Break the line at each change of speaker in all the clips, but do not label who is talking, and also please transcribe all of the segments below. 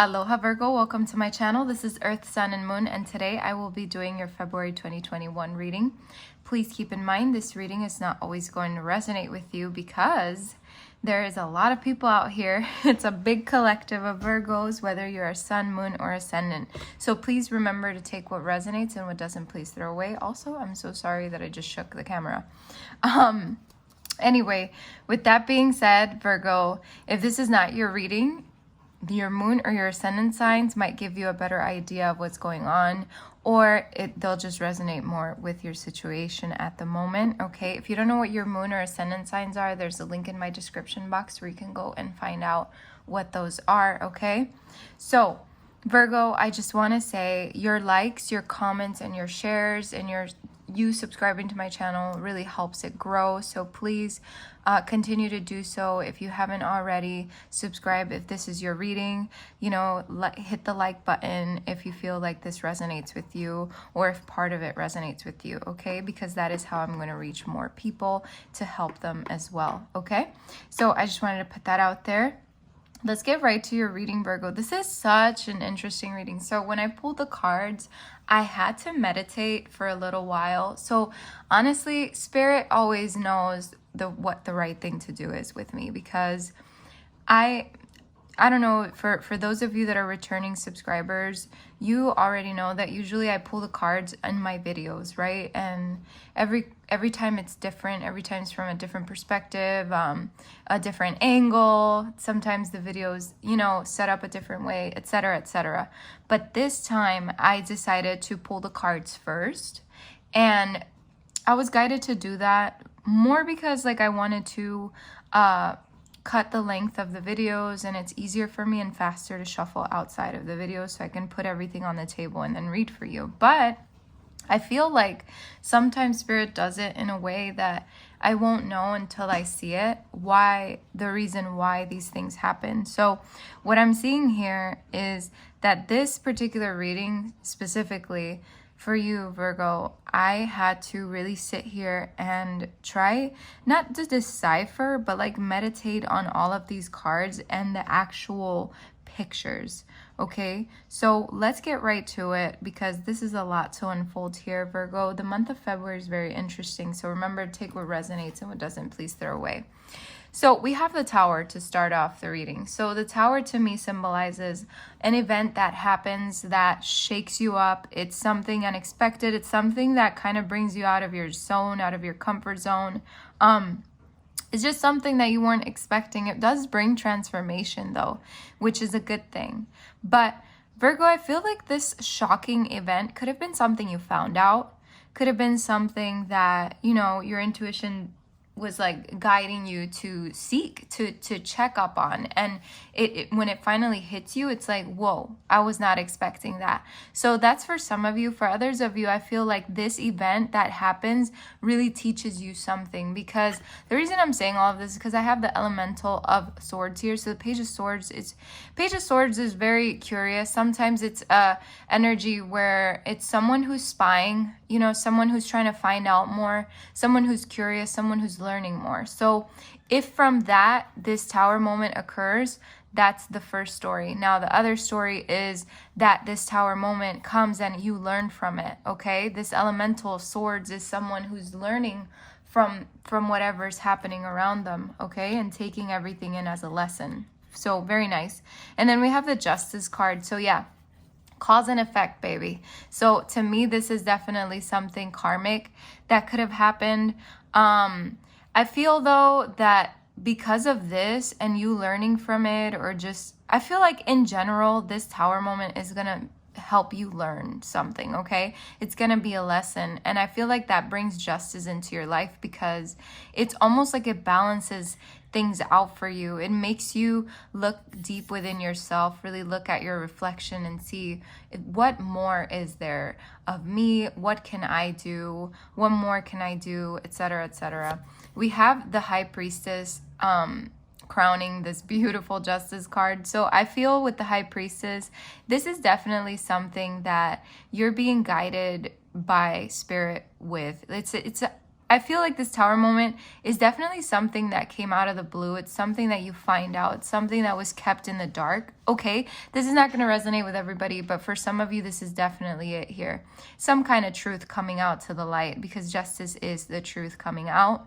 Aloha Virgo, welcome to my channel. This is Earth, Sun, and Moon, and today I will be doing your February 2021 reading. Please keep in mind this reading is not always going to resonate with you because there is a lot of people out here. It's a big collective of Virgos, whether you're a Sun, Moon, or Ascendant. So please remember to take what resonates and what doesn't, please throw away. Also, I'm so sorry that I just shook the camera. Anyway, with that being said, Virgo, if this is not your reading, your moon or your ascendant signs might give you a better idea of what's going on, or they'll just resonate more with your situation at the moment. Okay, if you don't know what your moon or ascendant signs are, there's a link in my description box where you can go and find out what those are. Okay, so Virgo, I just want to say your likes, your comments, and your shares, and you subscribing to my channel really helps it grow. So please continue to do so. If you haven't already, subscribe if this is your reading. Hit the like button if you feel like this resonates with you, or if part of it resonates with you, okay? Because that is how I'm going to reach more people to help them as well, okay? So I just wanted to put that out there. Let's get right to your reading, Virgo. This is such an interesting reading. So when I pulled the cards, I had to meditate for a little while. So honestly, Spirit always knows what the right thing to do is with me, because I don't know, for those of you that are returning subscribers, you already know that usually I pull the cards in my videos, right? And every time it's different. Every time it's from a different perspective, a different angle. Sometimes the videos, set up a different way, etc., etc. But this time I decided to pull the cards first, and I was guided to do that more because I wanted to cut the length of the videos, and it's easier for me and faster to shuffle outside of the video so I can put everything on the table and then read for you. But I feel like sometimes Spirit does it in a way that I won't know until I see it, the reason why these things happen. So what I'm seeing here is that this particular reading specifically for you, Virgo, I had to really sit here and try not to decipher, but meditate on all of these cards and the actual pictures. Okay, so let's get right to it because this is a lot to unfold here, Virgo. The month of February is very interesting, so remember to take what resonates and what doesn't, please throw away. So we have the Tower to start off the reading. So the Tower to me symbolizes an event that happens that shakes you up. It's something unexpected. It's something that kind of brings you out of your zone, out of your comfort zone. It's just something that you weren't expecting. It does bring transformation though, which is a good thing. But Virgo, I feel like this shocking event could have been something you found out, could have been something that, your intuition was guiding you to seek, to check up on, and when it finally hits you, it's like, whoa, I was not expecting that. So that's for some of you. For others of you, I feel like this event that happens really teaches you something, because the reason I'm saying all of this is because I have the elemental of swords here. So the Page of Swords is very curious. Sometimes it's energy where it's someone who's spying, someone who's trying to find out more, someone who's curious, someone who's learning more. So if from that this Tower moment occurs, that's the first story. Now the other story is that this Tower moment comes and you learn from it. Okay, this elemental of swords is someone who's learning from whatever's happening around them, okay, and taking everything in as a lesson. So very nice. And then we have the Justice card. So yeah, cause and effect, baby. So to me, this is definitely something karmic that could have happened. I feel though that because of this and you learning from it, or just, I feel like in general, this Tower moment is gonna help you learn something, okay? It's gonna be a lesson, and I feel like that brings justice into your life because it's almost like it balances things out for you. It makes you look deep within yourself, really look at your reflection and see what more is there of me, what can I do, what more can I do, etc., etc. We have the High Priestess crowning this beautiful Justice card. So I feel with the High Priestess, this is definitely something that you're being guided by Spirit with. I feel like this Tower moment is definitely something that came out of the blue. It's something that you find out. It's something that was kept in the dark. Okay, this is not going to resonate with everybody, but for some of you, this is definitely it here. Some kind of truth coming out to the light, because justice is the truth coming out.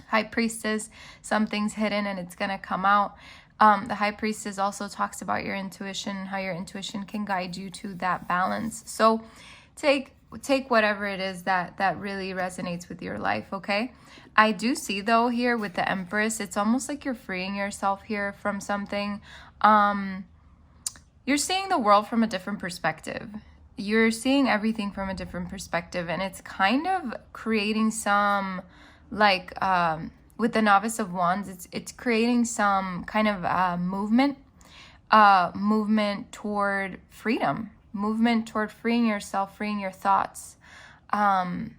High Priestess, something's hidden and it's going to come out. The High Priestess also talks about your intuition, how your intuition can guide you to that balance. So take whatever it is that really resonates with your life, okay? I do see though here with the Empress, it's almost like you're freeing yourself here from something. You're seeing the world from a different perspective. You're seeing everything from a different perspective, and it's kind of creating some like with the Novice of Wands, it's creating some kind of movement toward freedom. Movement toward freeing yourself, freeing your thoughts. I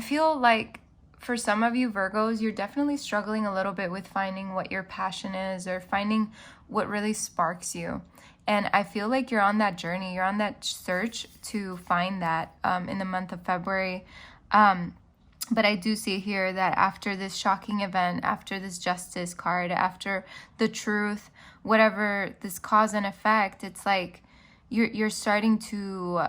feel like for some of you Virgos, you're definitely struggling a little bit with finding what your passion is, or finding what really sparks you. And I feel like you're on that journey, you're on that search to find that in the month of February. But I do see here that after this shocking event, after this Justice card, after the truth, whatever this cause and effect, it's like you're starting to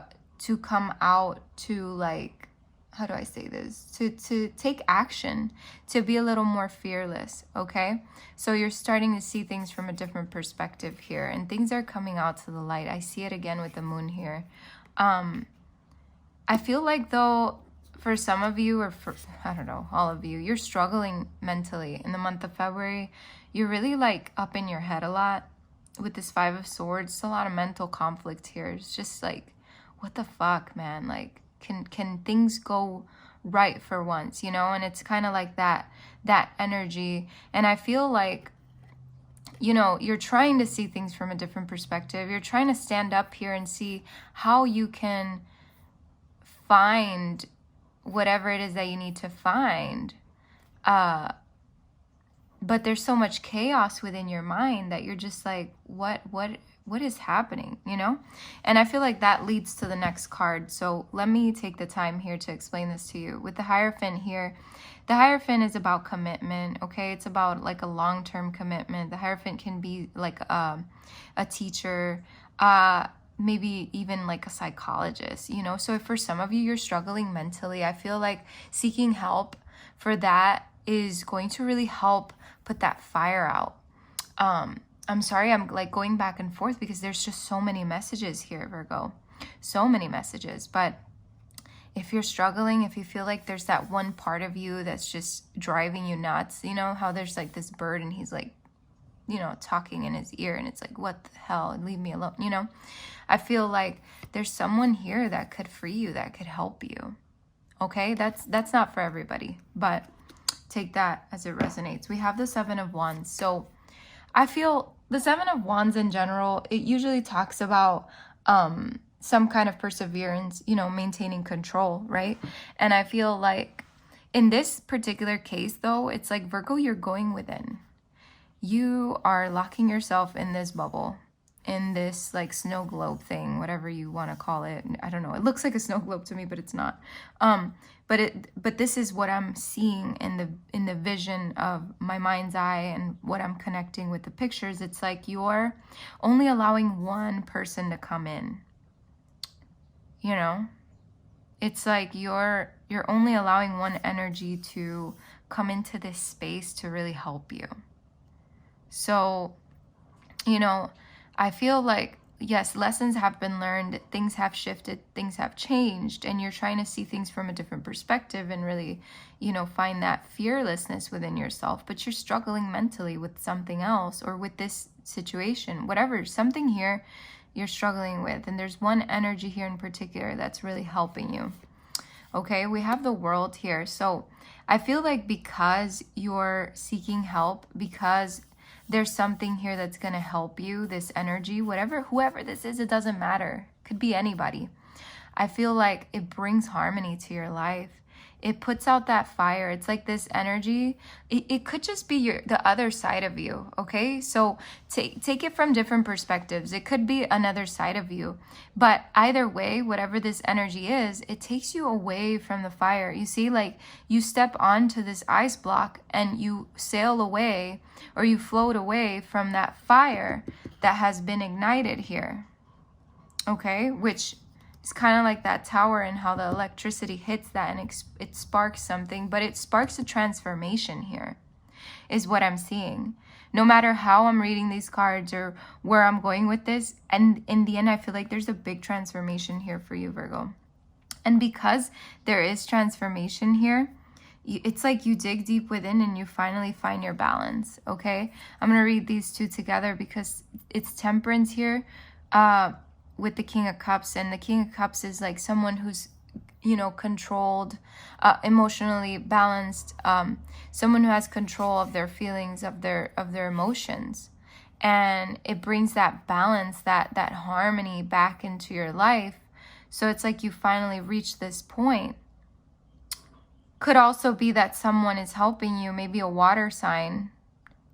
come out to, like, how do I say this? To take action, to be a little more fearless, okay? So you're starting to see things from a different perspective here, and things are coming out to the light. I see it again with the moon here. I feel like though, for some of you, or for, I don't know, all of you, you're struggling mentally in the month of February. You're really like up in your head a lot. With this Five of Swords, it's a lot of mental conflict here. It's just like, what the fuck, man? Like, can things go right for once, you know? And it's kind of like that energy. And I feel like, you know, you're trying to see things from a different perspective. You're trying to stand up here and see how you can find whatever it is that you need to find. But there's so much chaos within your mind that you're just like, what is happening, you know? And I feel like that leads to the next card. So let me take the time here to explain this to you. With the Hierophant here, the Hierophant is about commitment, okay? It's about like a long-term commitment. The Hierophant can be like a teacher, maybe even like a psychologist, you know? So if for some of you, you're struggling mentally, I feel like seeking help for that is going to really help put that fire out. I'm sorry, I'm like going back and forth because there's just so many messages here, Virgo. So many messages. But if you're struggling, if you feel like there's that one part of you that's just driving you nuts, you know, how there's like this bird and he's like, you know, talking in his ear and it's like, what the hell, leave me alone, you know? I feel like there's someone here that could free you, that could help you. Okay, that's not for everybody, but take that as it resonates. We have the Seven of Wands. So I feel the Seven of Wands in general, it usually talks about some kind of perseverance, you know, maintaining control, right? And I feel like in this particular case, though, it's like, Virgo, you're going within. You are locking yourself in this bubble, in this like snow globe thing, whatever you want to call it. I don't know. It looks like a snow globe to me, but it's not. But this is what I'm seeing in the vision of my mind's eye and what I'm connecting with the pictures. It's like you're only allowing one person to come in. You know, it's like you're only allowing one energy to come into this space to really help you. So, you know, I feel like, yes, lessons have been learned, things have shifted, things have changed, and you're trying to see things from a different perspective and really, you know, find that fearlessness within yourself, but you're struggling mentally with something else or with this situation, whatever, something here you're struggling with. And there's one energy here in particular that's really helping you. Okay, we have the World here. So I feel like because you're seeking help, because there's something here that's going to help you, this energy, whoever this is, it doesn't matter. Could be anybody. I feel like it brings harmony to your life. it puts out that fire. It's like this energy. It could just be the other side of you, okay? So take it from different perspectives. It could be another side of you. But either way, whatever this energy is, it takes you away from the fire. You see, like you step onto this ice block and you sail away, or you float away from that fire that has been ignited here, okay? Which it's kind of like that tower and how the electricity hits that and it sparks something, but it sparks a transformation here, is what I'm seeing. No matter how I'm reading these cards or where I'm going with this, and in the end, I feel like there's a big transformation here for you, Virgo. And because there is transformation here, it's like you dig deep within and you finally find your balance, okay? I'm going to read these two together because it's Temperance here, with the King of Cups, and the King of Cups is like someone who's, you know, controlled, emotionally balanced, someone who has control of their feelings, of their emotions, and it brings that balance, that harmony back into your life. So it's like you finally reach this point. Could also be that someone is helping you, maybe a water sign,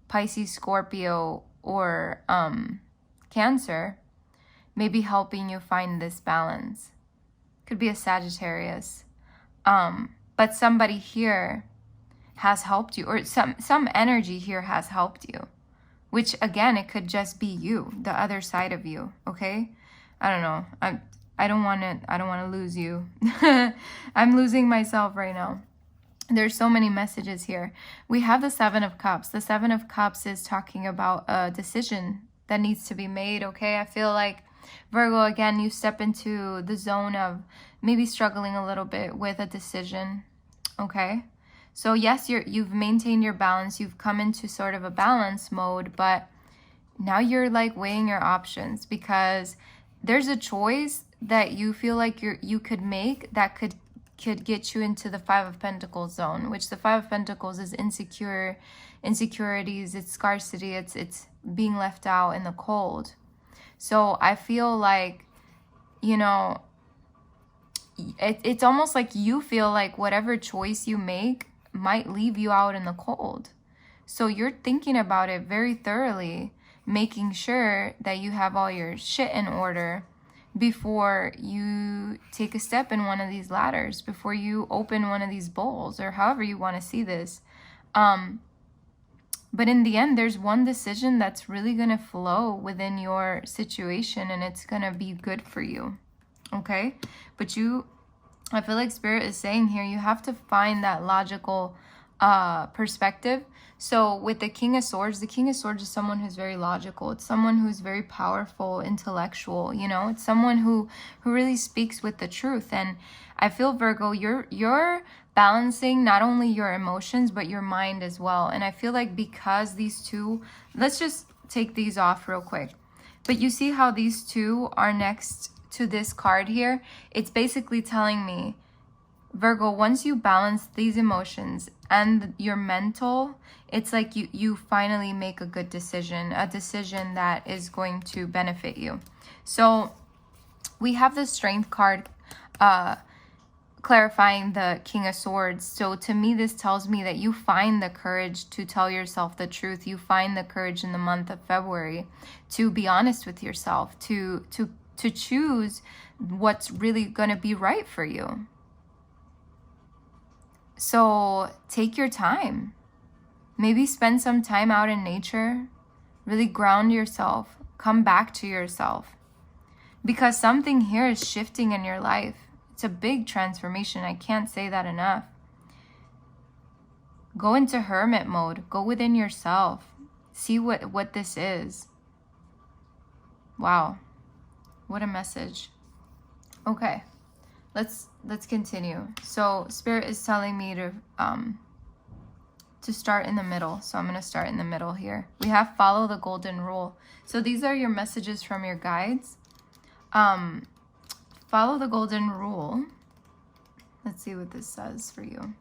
Pisces, Scorpio, or Cancer, maybe helping you find this balance. Could be a Sagittarius. But somebody here has helped you, or some energy here has helped you, which again, it could just be you, the other side of you, okay? I don't know. I don't want to lose you. I'm losing myself right now. There's so many messages here. We have the Seven of Cups. The Seven of Cups is talking about a decision that needs to be made, okay? I feel like, Virgo, again, you step into the zone of maybe struggling a little bit with a decision, okay? So yes, you've maintained your balance. You've come into sort of a balance mode, but now you're like weighing your options, because there's a choice that you feel like you could make that could get you into the Five of Pentacles zone, which the Five of Pentacles is insecurities, it's scarcity, it's being left out in the cold. So I feel like, you know, it's almost like you feel like whatever choice you make might leave you out in the cold. So you're thinking about it very thoroughly, making sure that you have all your shit in order before you take a step in one of these ladders, before you open one of these bowls, or however you want to see this. But in the end, there's one decision that's really going to flow within your situation, and it's going to be good for you, okay? But I feel like Spirit is saying here, you have to find that logical perspective. So with the King of Swords is someone who's very logical. It's someone who's very powerful, intellectual, you know? It's someone who really speaks with the truth. And I feel, Virgo, you're balancing not only your emotions, but your mind as well. And I feel like because these two, let's just take these off real quick. But you see how these two are next to this card here? It's basically telling me, Virgo, once you balance these emotions and your mental, it's like you finally make a good decision, a decision that is going to benefit you. So we have the Strength card clarifying the King of Swords. So to me, this tells me that you find the courage to tell yourself the truth. You find the courage in the month of February to be honest with yourself, to choose what's really going to be right for you. So take your time. Maybe spend some time out in nature. Really ground yourself. Come back to yourself. Because something here is shifting in your life. It's a big transformation. I can't say that enough. Go into hermit mode. Go within yourself. See what this is. Wow. What a message. Okay. Let's continue. So Spirit is telling me to start in the middle. So I'm going to start in the middle here. We have follow the golden rule. So these are your messages from your guides. Follow the golden rule. Let's see what this says for you.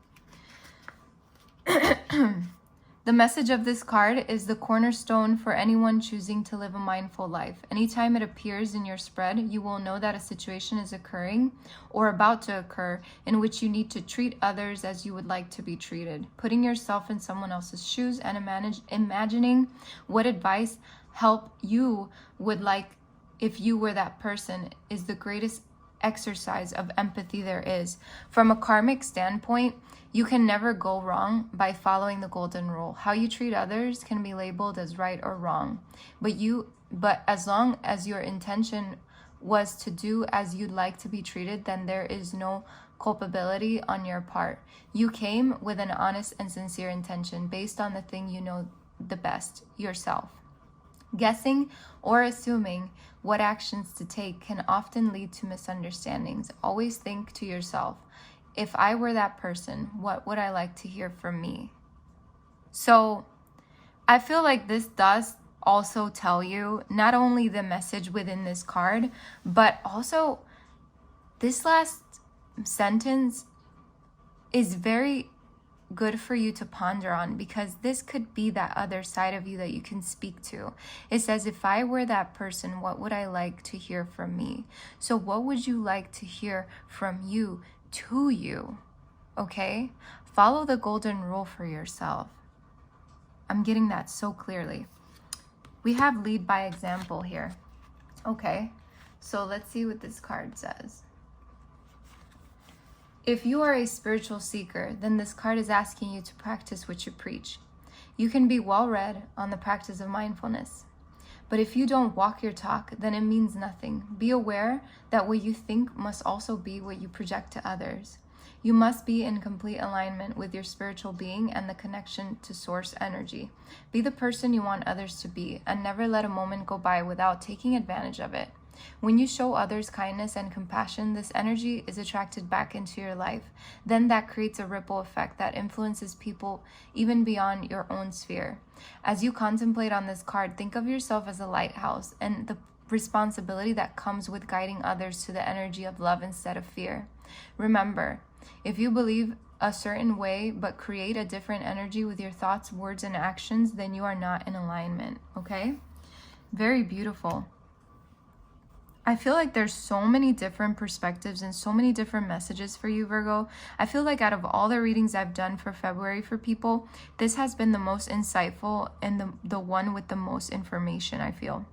The message of this card is the cornerstone for anyone choosing to live a mindful life. Anytime it appears in your spread, you will know that a situation is occurring or about to occur in which you need to treat others as you would like to be treated. Putting yourself in someone else's shoes and imagining what advice, help you would like if you were that person is the greatest exercise of empathy there is. From a karmic standpoint, you can never go wrong by following the golden rule. How you treat others can be labeled as right or wrong, but as long as your intention was to do as you'd like to be treated, then there is no culpability on your part. You came with an honest and sincere intention based on the thing you know the best, yourself. Guessing or assuming what actions to take can often lead to misunderstandings. Always think to yourself, if I were that person, what would I like to hear from me? So I feel like this does also tell you not only the message within this card, but also this last sentence is very good for you to ponder on, because this could be that other side of you that you can speak to. It says, if I were that person, what would I like to hear from me? So what would you like to hear from you to you? Okay? Follow the golden rule for yourself. I'm getting that so clearly. We have lead by example here. Okay, so let's see what this card says. If you are a spiritual seeker, then this card is asking you to practice what you preach. You can be well read on the practice of mindfulness. But if you don't walk your talk, then it means nothing. Be aware that what you think must also be what you project to others. You must be in complete alignment with your spiritual being and the connection to source energy. Be the person you want others to be, and never let a moment go by without taking advantage of it. When you show others kindness and compassion, this energy is attracted back into your life. Then that creates a ripple effect that influences people even beyond your own sphere. As you contemplate on this card, think of yourself as a lighthouse and the responsibility that comes with guiding others to the energy of love instead of fear. Remember, if you believe a certain way but create a different energy with your thoughts, words, and actions, then you are not in alignment, okay? Very beautiful. I feel like there's so many different perspectives and so many different messages for you, Virgo. I feel like out of all the readings I've done for February for people, this has been the most insightful and the one with the most information, I feel.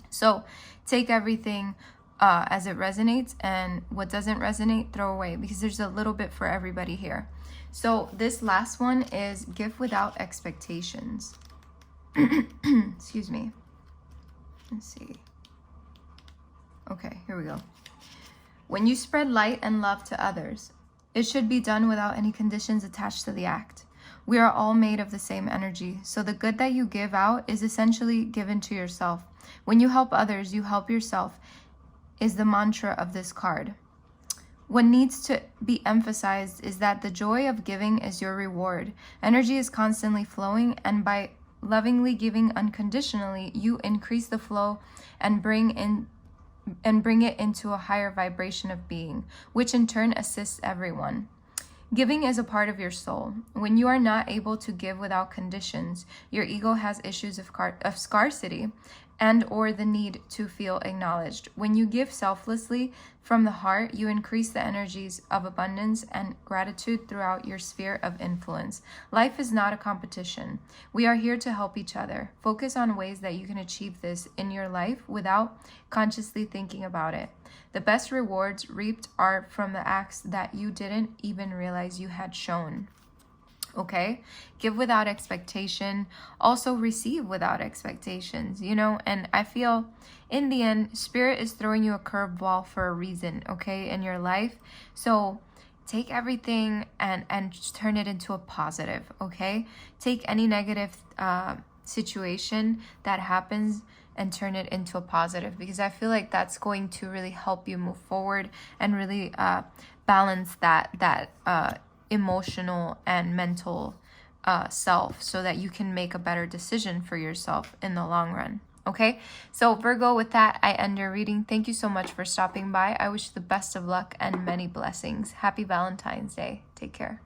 So take everything as it resonates, and what doesn't resonate, throw away, because there's a little bit for everybody here. So this last one is give without expectations. Excuse me. Let's see. Okay, here we go. When you spread light and love to others, it should be done without any conditions attached to the act. We are all made of the same energy, so the good that you give out is essentially given to yourself. When you help others, you help yourself, is the mantra of this card. What needs to be emphasized is that the joy of giving is your reward. Energy is constantly flowing, and by lovingly giving unconditionally, you increase the flow and bring it into a higher vibration of being, which in turn assists everyone. Giving is a part of your soul. When you are not able to give without conditions, your ego has issues of scarcity and or the need to feel acknowledged. When you give selflessly from the heart, you increase the energies of abundance and gratitude throughout your sphere of influence. Life is not a competition. We are here to help each other. Focus on ways that you can achieve this in your life without consciously thinking about it. The best rewards reaped are from the acts that you didn't even realize you had shown. Okay, give without expectation, also receive without expectations, and I feel in the end, Spirit is throwing you a curveball for a reason, okay, in your life. So take everything and just turn it into a positive, okay? Take any negative situation that happens and turn it into a positive, because I feel like that's going to really help you move forward and really balance that emotional and mental self, so that you can make a better decision for yourself in the long run. Okay, so Virgo, with that, I end your reading. Thank you so much for stopping by. I wish you the best of luck and many blessings. Happy Valentine's Day. Take care.